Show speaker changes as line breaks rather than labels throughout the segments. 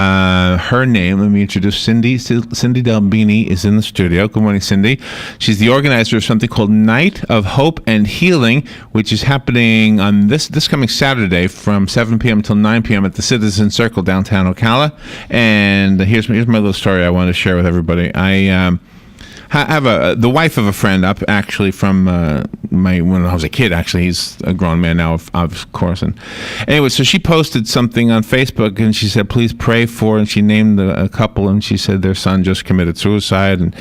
her name. Let me introduce Cindy. Cindy Delbene is in the studio. Good morning, Cindy. She's the organizer of something called Night of Hope and Healing, which is happening on this coming Saturday from 7 p.m. until 9 p.m. at the Citizen Circle downtown Ocala. And here's my little story I want to share with everybody. I have the wife of a friend up actually from when I was a kid. Actually, he's a grown man now, of course. And anyway, so she posted something on Facebook, and she said, "Please pray for." And she named a couple, and she said their son just committed suicide, and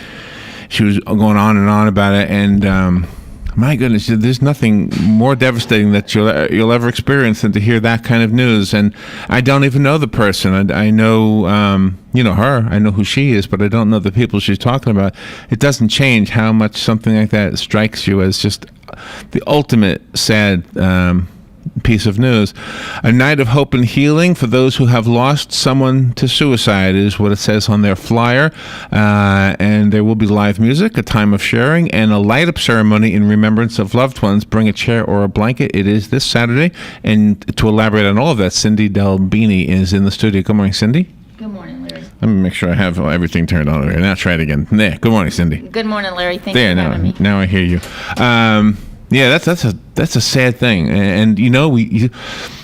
she was going on and on about it. And my goodness, there's nothing more devastating that you'll ever experience than to hear that kind of news. And I don't even know the person. I know, her. I know who she is, but I don't know the people she's talking about. It doesn't change how much something like that strikes you as just the ultimate sad piece of news. A night of hope and healing for those who have lost someone to suicide is what it says on their flyer. And there will be live music, a time of sharing, and a light-up ceremony in remembrance of loved ones. Bring a chair or a blanket. It is this Saturday. And to elaborate on all of that, Cindy Delbene is in the studio. Good morning, Cindy.
Good morning, Larry.
Let me make sure I have everything turned on here. Now try it again. There. Good morning, Cindy.
Good morning, Larry. Thank you for having me.
Now I hear you. Yeah, that's a sad thing, and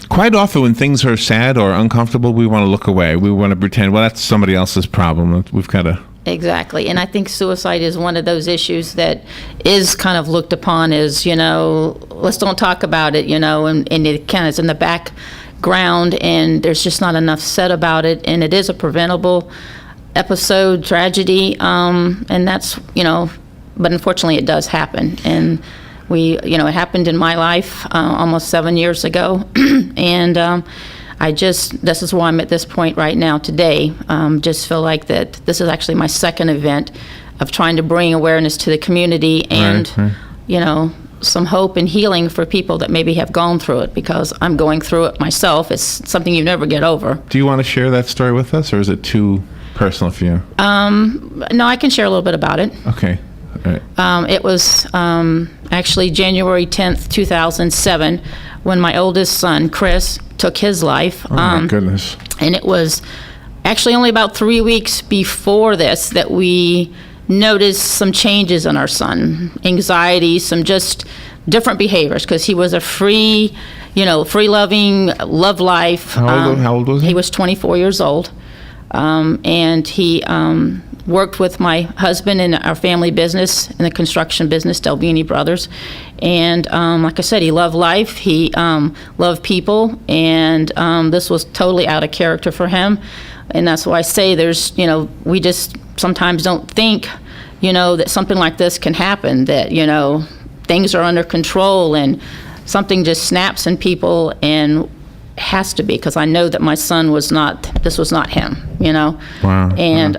quite often when things are sad or uncomfortable, we want to look away. We want to pretend, well, that's somebody else's problem. We've got to.
Exactly, and I think suicide is one of those issues that is kind of looked upon as, let's don't talk about it, and it kind of is in the background, and there's just not enough said about it, and it is a preventable episode, tragedy, and that's, but unfortunately it does happen, and it happened in my life almost 7 years ago, and this is why I'm at this point right now today. Just feel like that this is actually my second event of trying to bring awareness to the community and,
right.
Some hope and healing for people that maybe have gone through it, because I'm going through it myself. It's something you never get over.
Do you want to share that story with us, or is it too personal for you?
No, I can share a little bit about it.
Okay. Right.
It was actually January 10th, 2007, when my oldest son, Chris, took his life.
Oh, my goodness.
And it was actually only about 3 weeks before this that we noticed some changes in our son. Anxiety, some just different behaviors, because he was a free-loving, loved life.
How old was he?
He was 24 years old. And he worked with my husband in our family business, in the construction business, Delbene Brothers. And like I said, he loved life. He loved people. And this was totally out of character for him. And that's why I say we just sometimes don't think, that something like this can happen, that, things are under control and something just snaps in people, and has to be, because I know that my son this was not him,
Wow.
And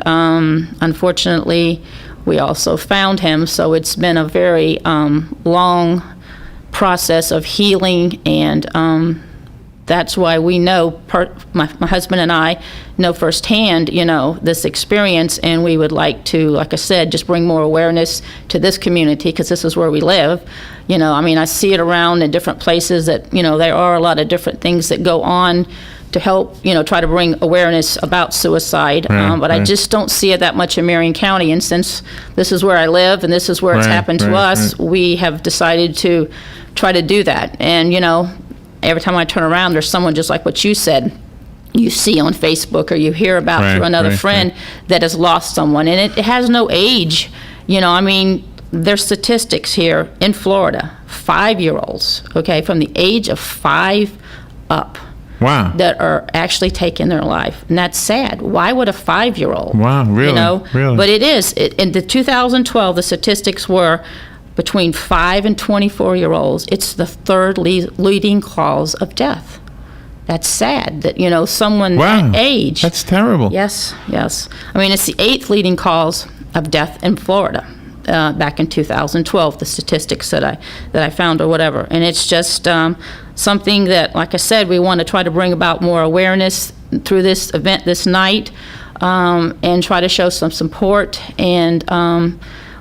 unfortunately, we also found him, so it's been a very long process of healing, and that's why we know, my husband and I know firsthand, this experience, and we would like to, like I said, just bring more awareness to this community, because this is where we live. I see it around in different places that, there are a lot of different things that go on to help, try to bring awareness about suicide. But I just don't see it that much in Marion County. And since this is where I live and this is where it's happened to us, we have decided to try to do that. And, every time I turn around, there's someone just like what you said, you see on Facebook or you hear about through another friend that has lost someone. And it has no age. There's statistics here in Florida, 5-year-olds, from the age of 5 up.
Wow.
That are actually taking their life. And that's sad. Why would a 5-year-old?
Wow, really? Really?
But it is. In the 2012, the statistics were between 5 and 24-year-olds, it's the third leading cause of death. That's sad that, someone that age.
That's terrible.
Yes. It's the 8th leading cause of death in Florida. Back in 2012, the statistics that I found or whatever. And it's just something that, like I said, we want to try to bring about more awareness through this event this night, and try to show some support. And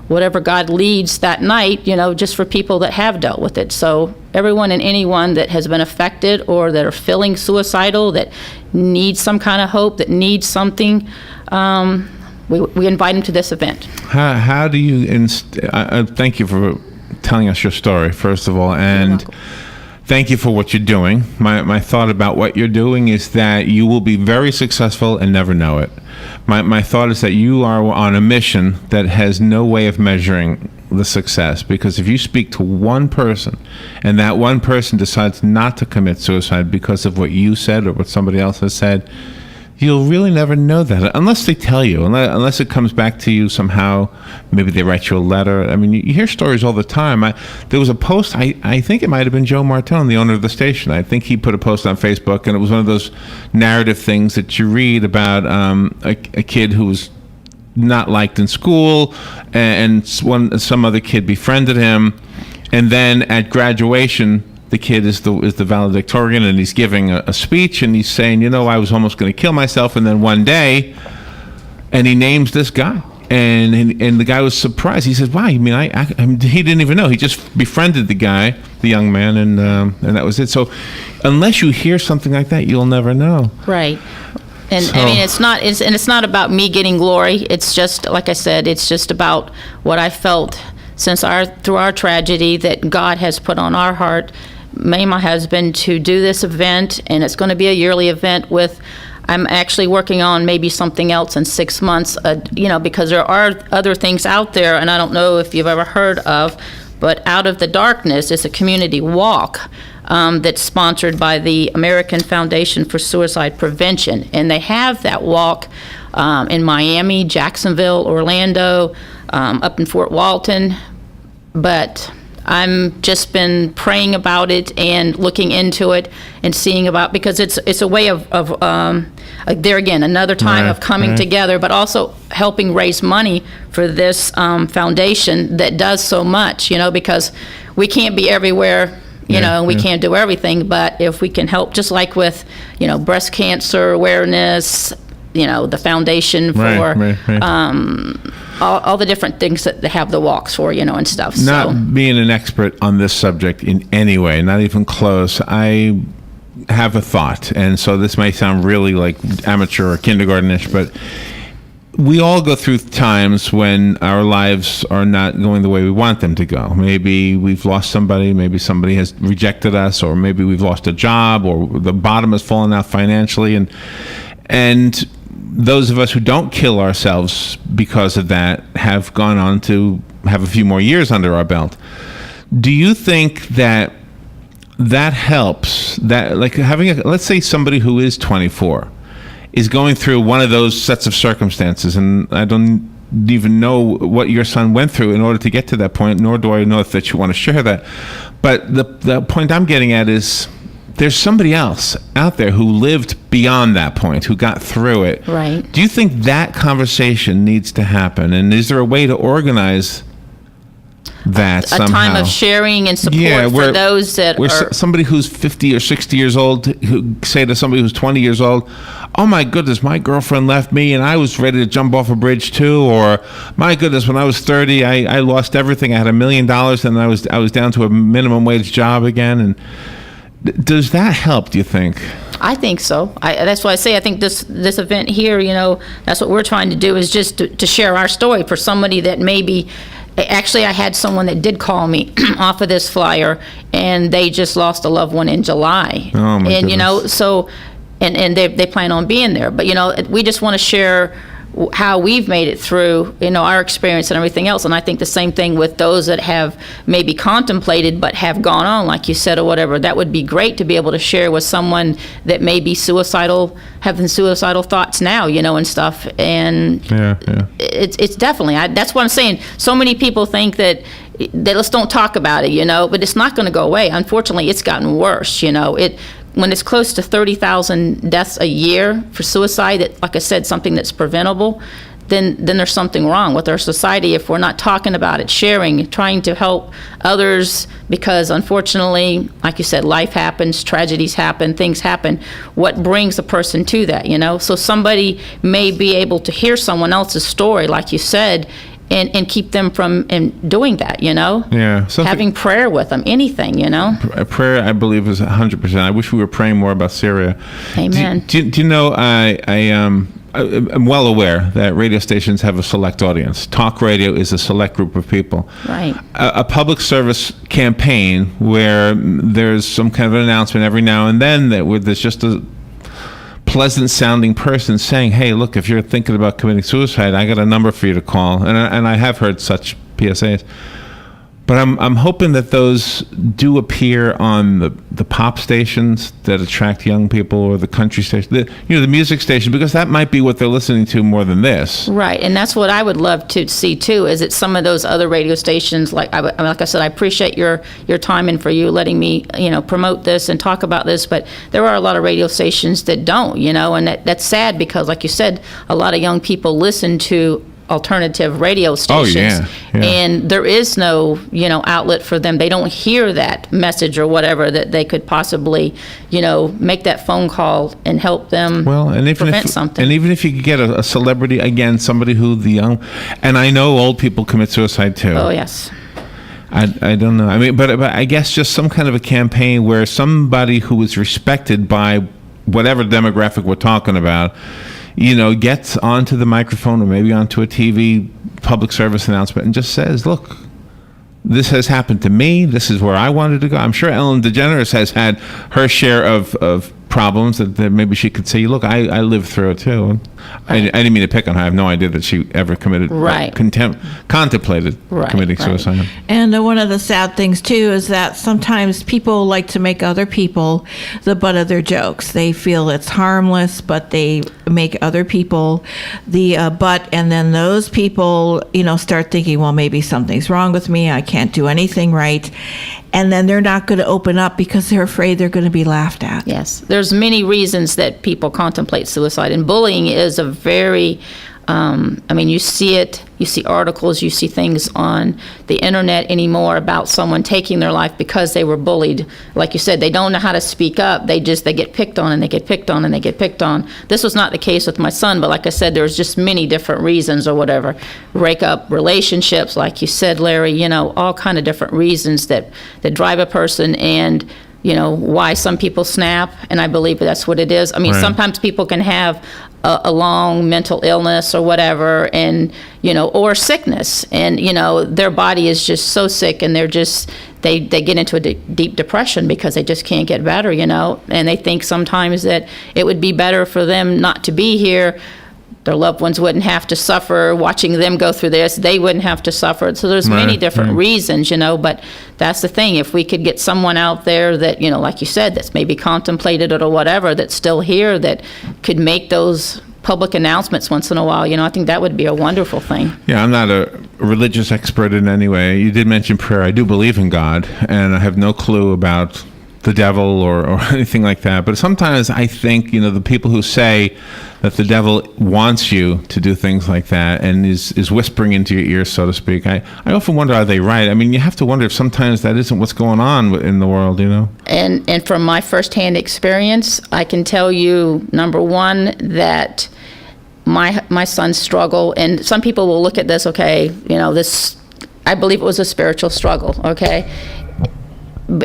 whatever God leads that night, just for people that have dealt with it. So everyone and anyone that has been affected or that are feeling suicidal, that needs some kind of hope, that needs something, we invite them to this event.
How do you, thank you for telling us your story, first of all, and thank you for what you're doing. My thought about what you're doing is that you will be very successful and never know it. My thought is that you are on a mission that has no way of measuring the success, because if you speak to one person and that one person decides not to commit suicide because of what you said or what somebody else has said, you'll really never know that unless they tell you, unless it comes back to you somehow. Maybe they write you a letter. I mean, you hear stories all the time. There was a post, I think it might have been Joe Martone, the owner of the station. I think he put a post on Facebook, and it was one of those narrative things that you read about a kid who was not liked in school, and some other kid befriended him, and then at graduation, the kid is the valedictorian, and he's giving a speech, and he's saying, I was almost going to kill myself, and then one day, and he names this guy, and the guy was surprised. He says, "Wow, you mean he didn't even know? He just befriended the guy, the young man, and that was it." So, unless you hear something like that, you'll never know.
Right. And so, I mean, it's not about me getting glory. It's just, like I said, it's just about what I felt through our tragedy that God has put on our heart, me and my husband, to do this event, and it's going to be a yearly event I'm actually working on maybe something else in 6 months, because there are other things out there, and I don't know if you've ever heard of, but Out of the Darkness is a community walk that's sponsored by the American Foundation for Suicide Prevention, and they have that walk in Miami, Jacksonville, Orlando, up in Fort Walton, but I'm just been praying about it and looking into it and seeing about, because it's a way of there again, another time of coming together, but also helping raise money for this foundation that does so much, because we can't be everywhere, and we can't do everything, but if we can help, just like with, breast cancer awareness, the foundation for all the different things that they have the walks for, and stuff.
Not being an expert on this subject in any way, not even close, I have a thought, and so this may sound really like amateur or kindergartenish, but we all go through times when our lives are not going the way we want them to go. Maybe we've lost somebody, maybe somebody has rejected us, or maybe we've lost a job, or the bottom has fallen out financially, and those of us who don't kill ourselves because of that have gone on to have a few more years under our belt. Do you think that helps? That, like, having let's say somebody who is 24 is going through one of those sets of circumstances, and I don't even know what your son went through in order to get to that point, nor do I know if you want to share that. But the point I'm getting at is, there's somebody else out there who lived beyond that point, who got through it.
Right.
Do you think that conversation needs to happen? And is there a way to organize that somehow? A
time of sharing and support for those that are...
somebody who's 50 or 60 years old, who say to somebody who's 20 years old, "Oh my goodness, my girlfriend left me and I was ready to jump off a bridge too," or "My goodness, when I was 30, I lost everything. I had $1 million and I was down to a minimum wage job again." And does that help, do you think?
I think so. That's why I say I think this event here, that's what we're trying to do, is just to share our story for somebody that maybe... Actually, I had someone that did call me off of this flyer, and they just lost a loved one in July.
Oh, my goodness.
So, and they plan on being there. But, we just want to share how we've made it through, our experience and everything else. And I think the same thing with those that have maybe contemplated but have gone on, like you said, or whatever. That would be great to be able to share with someone that may be having suicidal thoughts now, and stuff. And it's definitely, that's what I'm saying. So many people think that let's don't talk about it, but it's not going to go away. Unfortunately, it's gotten worse, when it's close to 30,000 deaths a year for suicide, like I said, something that's preventable, then there's something wrong with our society if we're not talking about it, sharing, trying to help others, because unfortunately, like you said, life happens, tragedies happen, things happen. What brings a person to that, So somebody may be able to hear someone else's story, like you said, and keep them from doing that,
Yeah.
Having prayer with them, anything,
Prayer, I believe, is 100%. I wish we were praying more about Syria.
Amen.
Do you know, I'm well aware that radio stations have a select audience. Talk radio is a select group of people.
Right.
A public service campaign where there's some kind of an announcement every now and then where there's just a pleasant sounding person saying, hey, look, if you're thinking about committing suicide, I got a number for you to call. And I have heard such PSAs. But I'm hoping that those do appear on the pop stations that attract young people, or the country station, the music station, because that might be what they're listening to more than this.
Right, and that's what I would love to see too. Is it some of those other radio stations? Like I said, I appreciate your time and for you letting me promote this and talk about this. But there are a lot of radio stations that don't, and that's sad, because like you said, a lot of young people listen to alternative radio stations.
Oh, yeah.
And there is no outlet for them. They don't hear that message or whatever that they could possibly make that phone call and help them prevent something.
And even if you could get a celebrity, again, somebody who the young, and I know old people commit suicide too.
Oh, yes.
I don't know. I mean, but I guess just some kind of a campaign where somebody who is respected by whatever demographic we're talking about, gets onto the microphone or maybe onto a TV public service announcement and just says, look, this has happened to me. This is where I wanted to go. I'm sure Ellen DeGeneres has had her share of problems that maybe she could say, look, I lived through it too. I didn't mean to pick on her. I have no idea that she ever committed, contemplated committing suicide.
And one of the sad things too is that sometimes people like to make other people the butt of their jokes. They feel it's harmless, but they make other people the butt, and then those people, start thinking, well, maybe something's wrong with me. I can't do anything right. And then they're not going to open up because they're afraid they're going to be laughed at.
Yes. There's many reasons that people contemplate suicide, and bullying is a very, you see it, you see articles, you see things on the internet anymore about someone taking their life because they were bullied. Like you said, they don't know how to speak up. They get picked on, and they get picked on, and they get picked on. This was not the case with my son, but like I said, there's just many different reasons or whatever. Break up relationships, like you said, Larry, all kind of different reasons that drive a person, and why some people snap, and I believe that's what it is. I mean, sometimes people can have a long mental illness or whatever, and, or sickness, and, their body is just so sick, and they're just, they get into a deep depression because they just can't get better, and they think sometimes that it would be better for them not to be here. Their loved ones wouldn't have to suffer watching them go through this. They wouldn't have to suffer. So there's many different reasons, but that's the thing. If we could get someone out there that, like you said, that's maybe contemplated it or whatever, that's still here, that could make those public announcements once in a while, I think that would be a wonderful thing.
Yeah, I'm not a religious expert in any way. You did mention prayer. I do believe in God, and I have no clue about the devil or anything like that. But sometimes I think, the people who say that the devil wants you to do things like that and is whispering into your ear, so to speak, I often wonder, are they right? I mean, you have to wonder if sometimes that isn't what's going on in the world, And
from my firsthand experience, I can tell you, number one, that my son's struggle, and some people will look at this, this, I believe it was a spiritual struggle,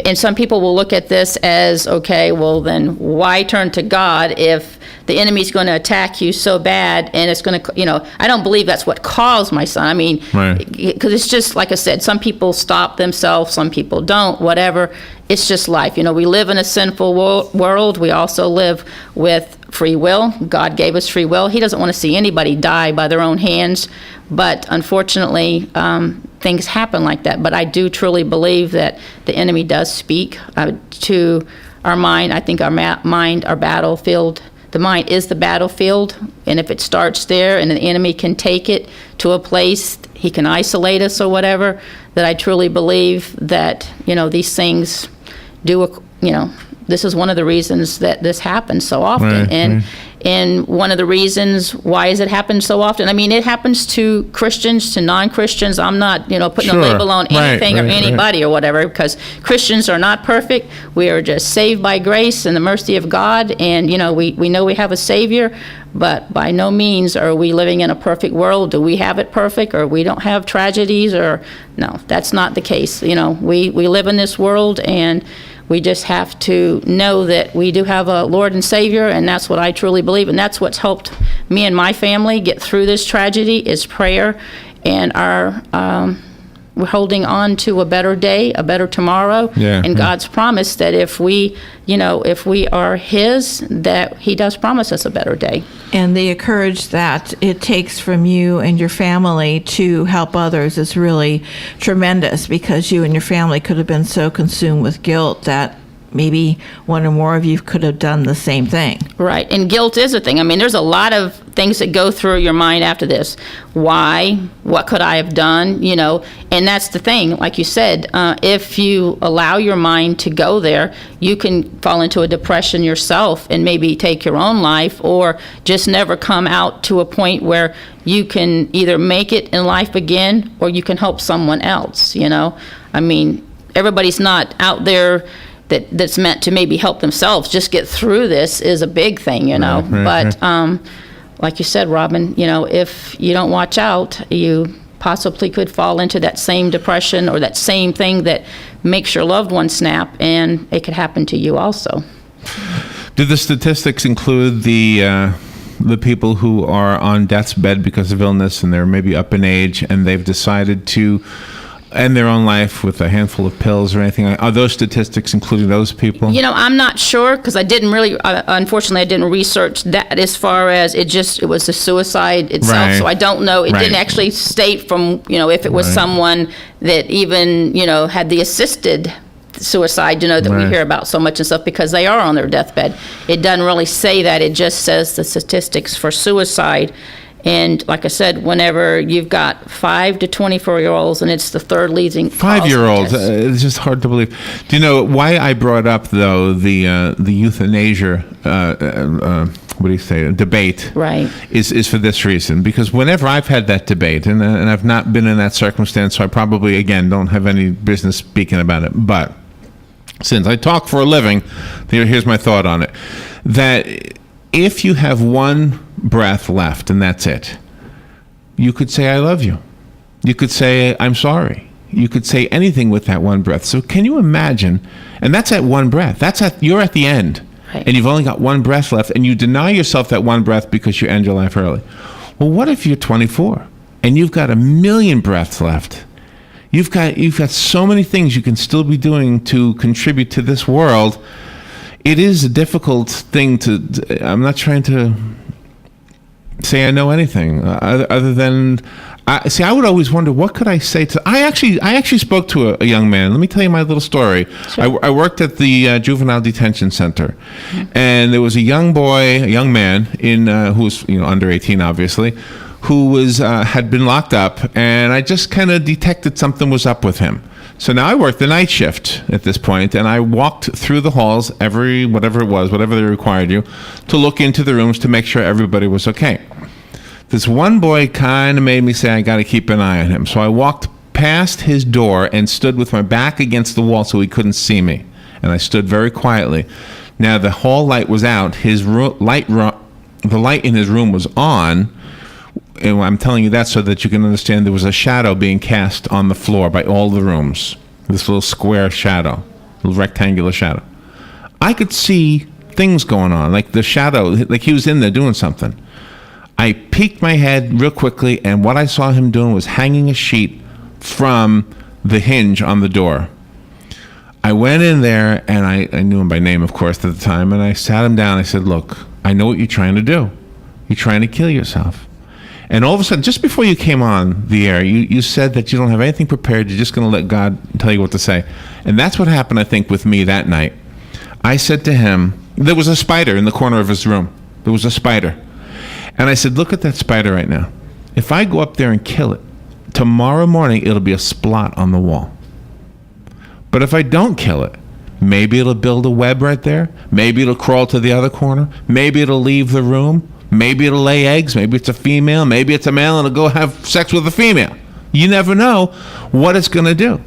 and some people will look at this as, okay, well then why turn to God if the enemy's going to attack you so bad, and it's going to, I don't believe that's what caused my son. I mean, because it's just, like I said, some people stop themselves, some people don't, whatever. It's just life. We live in a sinful world. We also live with free will. God gave us free will. He doesn't want to see anybody die by their own hands. But unfortunately, things happen like that. But I do truly believe that the enemy does speak to our mind. I think our mind, our battlefield, the mind is the battlefield. And if it starts there and the enemy can take it to a place, he can isolate us or whatever, that I truly believe that, these things do, this is one of the reasons that this happens so often. And one of the reasons why has it happened so often? I mean, it happens to Christians, to non-Christians. I'm not, putting a
Sure.
label on anything or
Right.
anybody or whatever, because Christians are not perfect. We are just saved by grace and the mercy of God. And, we know we have a Savior, but by no means are we living in a perfect world. Do we have it perfect, or we don't have tragedies? Or no, that's not the case. We live in this world, and we just have to know that we do have a Lord and Savior, and that's what I truly believe, and that's what's helped me and my family get through this tragedy is prayer, and we're holding on to a better day, a better tomorrow, and God's promise that if we are His, that He does promise us a better day.
And the courage that it takes from you and your family to help others is really tremendous, because you and your family could have been so consumed with guilt that maybe one or more of you could have done the same thing.
Right, and guilt is a thing. I mean, there's a lot of things that go through your mind after this. Why? What could I have done? And that's the thing. Like you said, if you allow your mind to go there, you can fall into a depression yourself and maybe take your own life, or just never come out to a point where you can either make it in life again, or you can help someone else. I mean, everybody's not out there that's meant to maybe help themselves. Just get through this is a big thing, But like you said, Robin, if you don't watch out, you possibly could fall into that same depression or that same thing that makes your loved one snap, and it could happen to you also.
Do the statistics include the people who are on death's bed because of illness, and they're maybe up in age, and they've decided to end their own life with a handful of pills or anything? Are those statistics including those people?
I'm not sure, because I didn't really, unfortunately, I didn't research that as far as it was the suicide itself.
Right.
So I don't know. It
Right.
didn't actually state from, if it was
Right.
someone that even, had the assisted suicide, that we
Right.
hear about so much and stuff, because they are on their deathbed. It doesn't really say that. It just says the statistics for suicide. And like I said, whenever you've got 5 to 24-year-olds, and it's the third leading cause of
5-year-olds,
death.
it's just hard to believe. Do you know why I brought up, though, the euthanasia, what do you say, debate?
Right.
Is for this reason. Because whenever I've had that debate, and I've not been in that circumstance, so I probably, again, don't have any business speaking about it, but since I talk for a living, here's my thought on it. That if you have one breath left and that's it, you could say, I love you. You could say, I'm sorry. You could say anything with that one breath. So can you imagine? And that's at one breath. You're at the end.
Right.
And you've only got one breath left, and you deny yourself that one breath because you end your life early. Well, what if you're 24 and you've got 1,000,000 breaths left? You've got so many things you can still be doing to contribute to this world. It is a difficult thing I'm not trying to say I know anything other than, I would always wonder, what could I say to, I actually spoke to a young man. Let me tell you my little story.
Sure.
I worked at the Juvenile Detention Center, and there was a young man who was under 18, obviously, who had been locked up, and I just kind of detected something was up with him. So now I worked the night shift at this point, and I walked through the halls whatever they required you, to look into the rooms to make sure everybody was okay. This one boy kind of made me say, I got to keep an eye on him. So I walked past his door and stood with my back against the wall so he couldn't see me. And I stood very quietly. Now the hall light was out. The light in his room was on. And I'm telling you that so that you can understand there was a shadow being cast on the floor by all the rooms. This little square shadow, little rectangular shadow. I could see things going on, like the shadow, like he was in there doing something. I peeked my head real quickly, and what I saw him doing was hanging a sheet from the hinge on the door. I went in there, and I knew him by name, of course, at the time, and I sat him down. I said, look, I know what you're trying to do. You're trying to kill yourself. And all of a sudden, just before you came on the air, you said that you don't have anything prepared. You're just going to let God tell you what to say. And that's what happened, I think, with me that night. I said to him, there was a spider in the corner of his room. There was a spider. And I said, look at that spider right now. If I go up there and kill it, tomorrow morning it'll be a spot on the wall. But if I don't kill it, Maybe it'll build a web right there. Maybe it'll crawl to the other corner. Maybe it'll leave the room. Maybe it'll lay eggs. Maybe it's a female. Maybe it's a male and it'll go have sex with a female. You never know what it's going to do.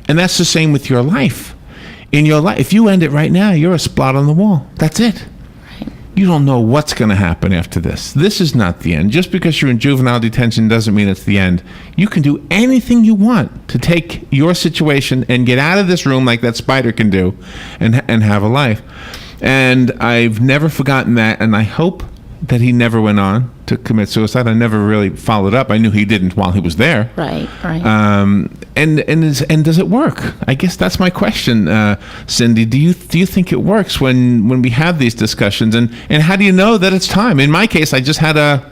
And that's the same with your life. In your life, if you end it right now, you're a spot on the wall. That's it. You don't know what's going to happen after this. This is not the end. Just because you're in juvenile detention doesn't mean it's the end. You can do anything you want to take your situation and get out of this room like that spider can do and have a life. And I've never forgotten that, and I hope that he never went on to commit suicide. I never really followed up. I knew he didn't while he was there.
Right.
And does it work? I guess that's my question, Cindy. Do you think it works when we have these discussions? And how do you know that it's time? In my case, I just had a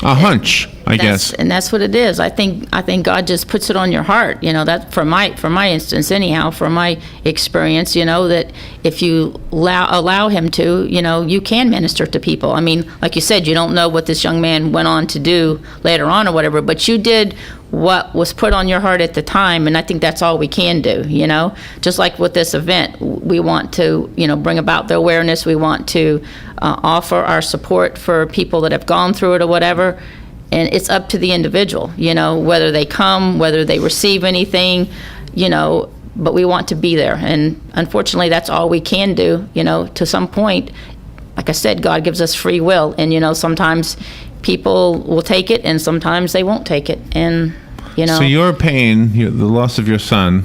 hunch, I guess.
And that's what it is. I think God just puts it on your heart. That for my instance, anyhow, from my experience, that if you allow Him to, you can minister to people. I mean, like you said, you don't know what this young man went on to do later on or whatever, but you did what was put on your heart at the time, and I think that's all we can do. Just like with this event, we want to, bring about the awareness. We want to offer our support for people that have gone through it or whatever. And it's up to the individual, whether they come, whether they receive anything, but we want to be there. And unfortunately, that's all we can do, to some point. Like I said, God gives us free will. And, sometimes people will take it and sometimes they won't take it. And,
So your pain, the loss of your son,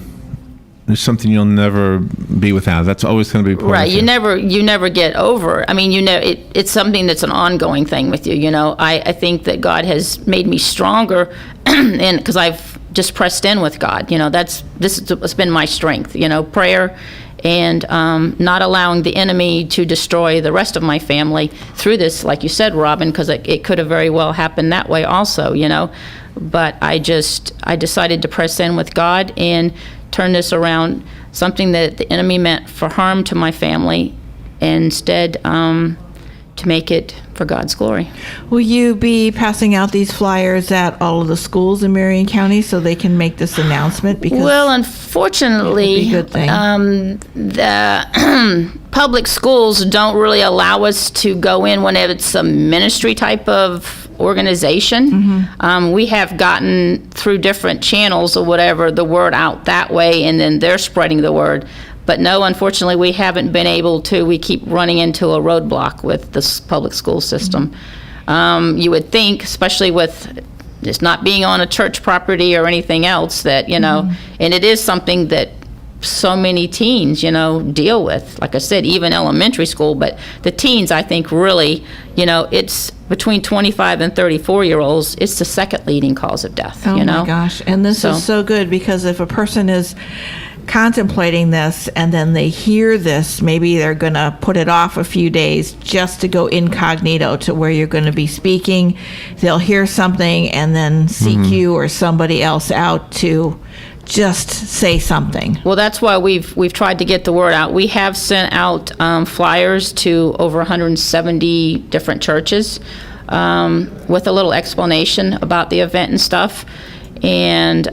is something you'll never be without. That's always going to be part
right.
of you.
You never get over it. I mean, it's something that's an ongoing thing with you. I think that God has made me stronger, and because I've just pressed in with God. It's been my strength. Prayer, and not allowing the enemy to destroy the rest of my family through this, like you said, Robin, because it could have very well happened that way also. But I decided to press in with God and turn this around, something that the enemy meant for harm to my family, instead to make it for God's glory.
Will you be passing out these flyers at all of the schools in Marion County so they can make this announcement? Because
well, unfortunately,
it would be a good thing.
The public schools don't really allow us to go in when it's a ministry type of organization. Mm-hmm. We have gotten through different channels or whatever the word out that way, and then they're spreading the word. But no, unfortunately, we haven't been able to. We keep running into a roadblock with this public school system. Mm-hmm. You would think, especially with just not being on a church property or anything else, that, mm-hmm. and it is something that so many teens, deal with. Like I said, even elementary school, but the teens, I think, really, it's between 25 and 34-year-olds, it's the second leading cause of death,
Oh my gosh. And this is so good, because if a person is contemplating this and then they hear this, maybe they're going to put it off a few days just to go incognito to where you're going to be speaking. They'll hear something and then seek mm-hmm. you or somebody else out to just say something.
Well, that's why we've tried to get the word out. We have sent out flyers to over 170 different churches with a little explanation about the event and stuff. And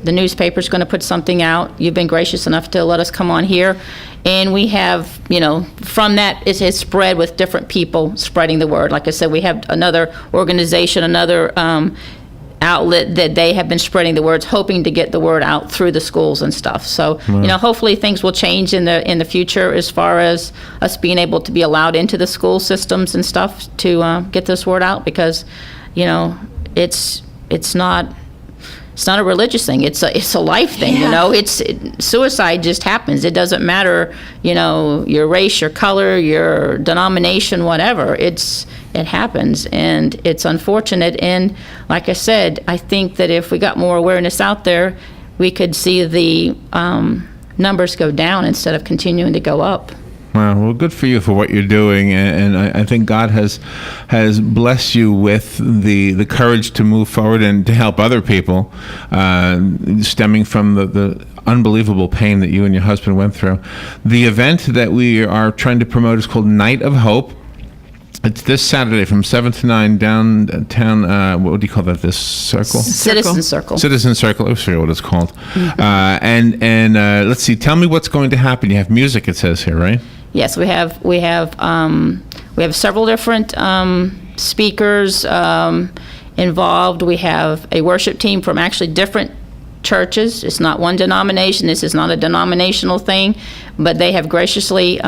the newspaper's going to put something out. You've been gracious enough to let us come on here. And we have, from that, it's spread with different people spreading the word. Like I said, we have another organization, another outlet that they have been spreading the words, hoping to get the word out through the schools and stuff. So, hopefully things will change in the future as far as us being able to be allowed into the school systems and stuff to get this word out, because, it's not a religious thing. It's a life thing.
Yeah.
Suicide just happens. It doesn't matter, your race, your color, your denomination, whatever. It happens, and it's unfortunate. And like I said, I think that if we got more awareness out there, we could see the numbers go down instead of continuing to go up.
Wow. Well, good for you for what you're doing, and I think God has blessed you with the courage to move forward and to help other people, stemming from the unbelievable pain that you and your husband went through. The event that we are trying to promote is called Night of Hope. It's this Saturday from 7 to 9 downtown, what do you call that, this circle?
Citizen Circle.
Citizen Circle, I forget what it's called. And let's see, tell me what's going to happen. You have music, it says here, right?
Yes, we have several different speakers involved. We have a worship team from actually different churches. It's not one denomination. This is not a denominational thing, but they have graciously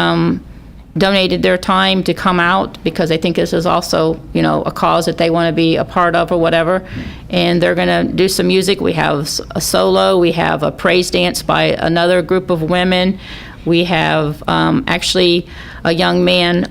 donated their time to come out because they think this is also, a cause that they want to be a part of or whatever. And they're going to do some music. We have a solo. We have a praise dance by another group of women. We have actually a young man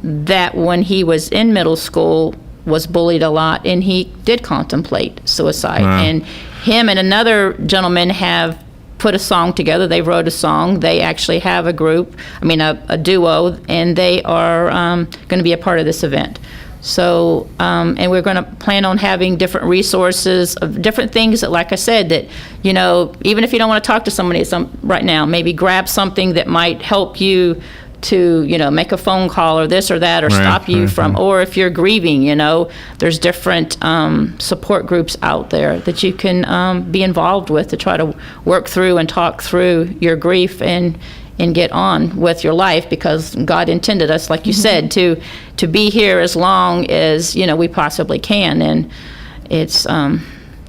that when he was in middle school was bullied a lot, and he did contemplate suicide.
Wow.
And him and another gentleman have put a song together. They wrote a song. They actually have a group, a duo, and they are going to be a part of this event. So, and we're going to plan on having different resources of different things that, like I said, that, even if you don't want to talk to somebody right now, maybe grab something that might help you to, make a phone call or this or that, or stop you from, or if you're grieving, there's different support groups out there that you can be involved with to try to work through and talk through your grief and get on with your life, because God intended us, like you said, to be here as long as, we possibly can. And it's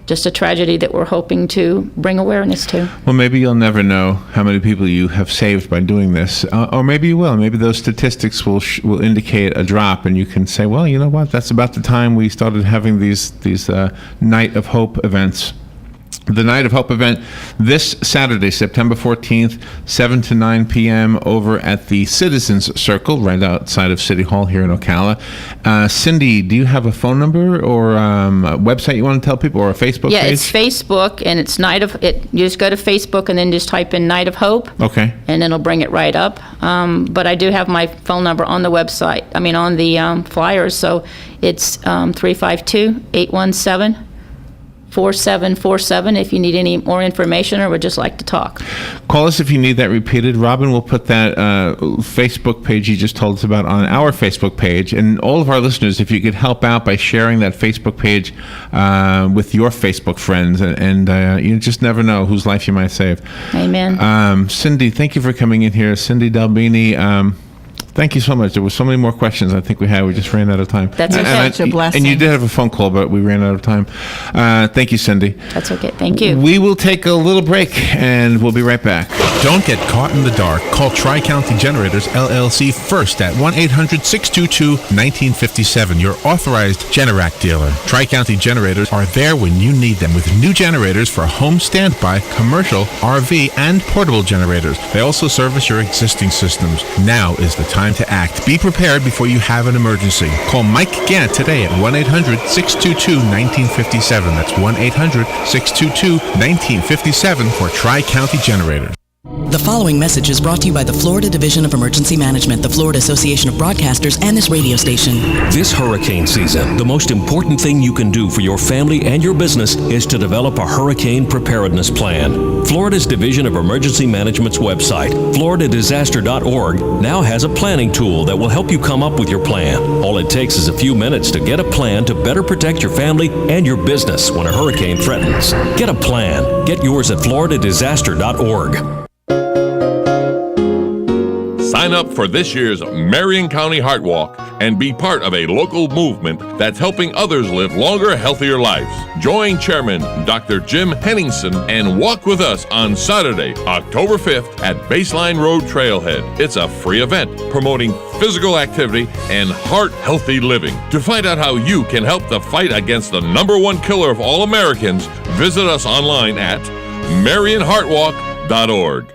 just a tragedy that we're hoping to bring awareness to.
Well, maybe you'll never know how many people you have saved by doing this, or maybe you will. Maybe those statistics will indicate a drop, and you can say, well, you know what? That's about the time we started having these Night of Hope events. The Night of Hope event this Saturday, September 14th, 7 to 9 p.m. over at the Citizens Circle right outside of City Hall here in Ocala. Cindy, do you have a phone number or a website you want to tell people, or a Facebook page?
Yeah, it's Facebook, and it's you just go to Facebook and then just type in Night of Hope.
Okay.
And it'll bring it right up. But I do have my phone number on the website, on the flyers, so it's 352-817-4747 if you need any more information or would just like to talk.
Call us if you need that repeated. Robin will put that Facebook page you just told us about on our Facebook page. And all of our listeners, if you could help out by sharing that Facebook page with your Facebook friends, and you just never know whose life you might save.
Amen.
Cindy, thank you for coming in here. Cindy Delbene, thank you so much. There were so many more questions I think we had. We just ran out of time.
That's okay.
Such a blessing.
And you did have a phone call, but we ran out of time. Thank you, Cindy.
That's okay. Thank you.
We will take a little break, and we'll be right back.
Don't get caught in the dark. Call Tri-County Generators, LLC first at 1-800-622-1957, your authorized Generac dealer. Tri-County Generators are there when you need them with new generators for home standby, commercial, RV, and portable generators. They also service your existing systems. Now is the time to act. Be prepared before you have an emergency. Call Mike Gant today at 1-800-622-1957. That's 1-800-622-1957 for Tri-County Generators.
The following message is brought to you by the Florida Division of Emergency Management, the Florida Association of Broadcasters, and this radio station.
This hurricane season, the most important thing you can do for your family and your business is to develop a hurricane preparedness plan. Florida's Division of Emergency Management's website, floridadisaster.org, now has a planning tool that will help you come up with your plan. All it takes is a few minutes to get a plan to better protect your family and your business when a hurricane threatens. Get a plan. Get yours at floridadisaster.org.
Sign up for this year's Marion County Heart Walk and be part of a local movement that's helping others live longer, healthier lives. Join Chairman Dr. Jim Henningsen and walk with us on Saturday, October 5th at Baseline Road Trailhead. It's a free event promoting physical activity and heart-healthy living. To find out how you can help the fight against the #1 killer of all Americans, visit us online at marionheartwalk.org.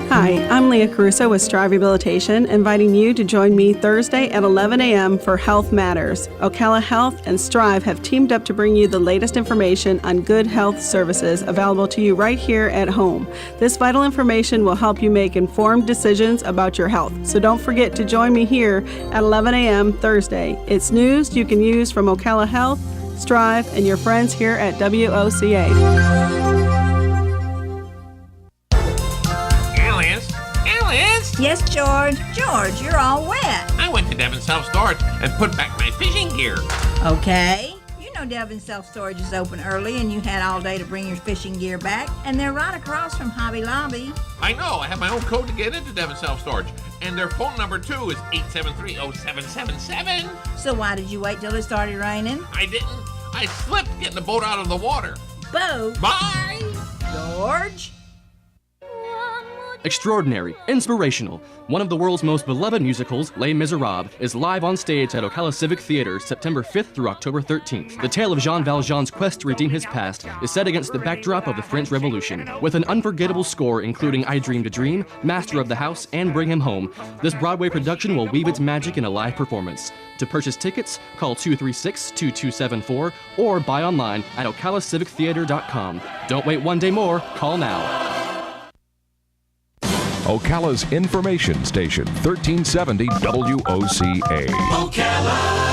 Hi, I'm Leah Caruso with Strive Rehabilitation, inviting you to join me Thursday at 11 a.m. for Health Matters. Ocala Health and Strive have teamed up to bring you the latest information on good health services available to you right here at home. This vital information will help you make informed decisions about your health. So don't forget to join me here at 11 a.m. Thursday. It's news you can use from Ocala Health, Strive, and your friends here at WOCA.
Yes, George. George, you're all wet.
I was
went to Devon Self Storage and put back my fishing gear.
Okay. You know Delbene Self Storage is open early and you had all day to bring your fishing gear back. And they're right across from Hobby Lobby.
I know, I have my own code to get into Devon Self Storage. And their phone number, too, is 873-0777.
So why did you wait till it started raining?
I didn't. I slipped getting the boat out of the water.
Boat?
Bye!
George?
Extraordinary, inspirational. One of the world's most beloved musicals, Les Miserables, is live on stage at Ocala Civic Theater September 5th through October 13th. The tale of Jean Valjean's quest to redeem his past is set against the backdrop of the French Revolution. With an unforgettable score including I Dreamed a Dream, Master of the House, and Bring Him Home, this Broadway production will weave its magic in a live performance. To purchase tickets, call 236-2274 or buy online at okalacivictheater.com. Don't wait one day more, call now.
Ocala's information station, 1370 WOCA.
Ocala.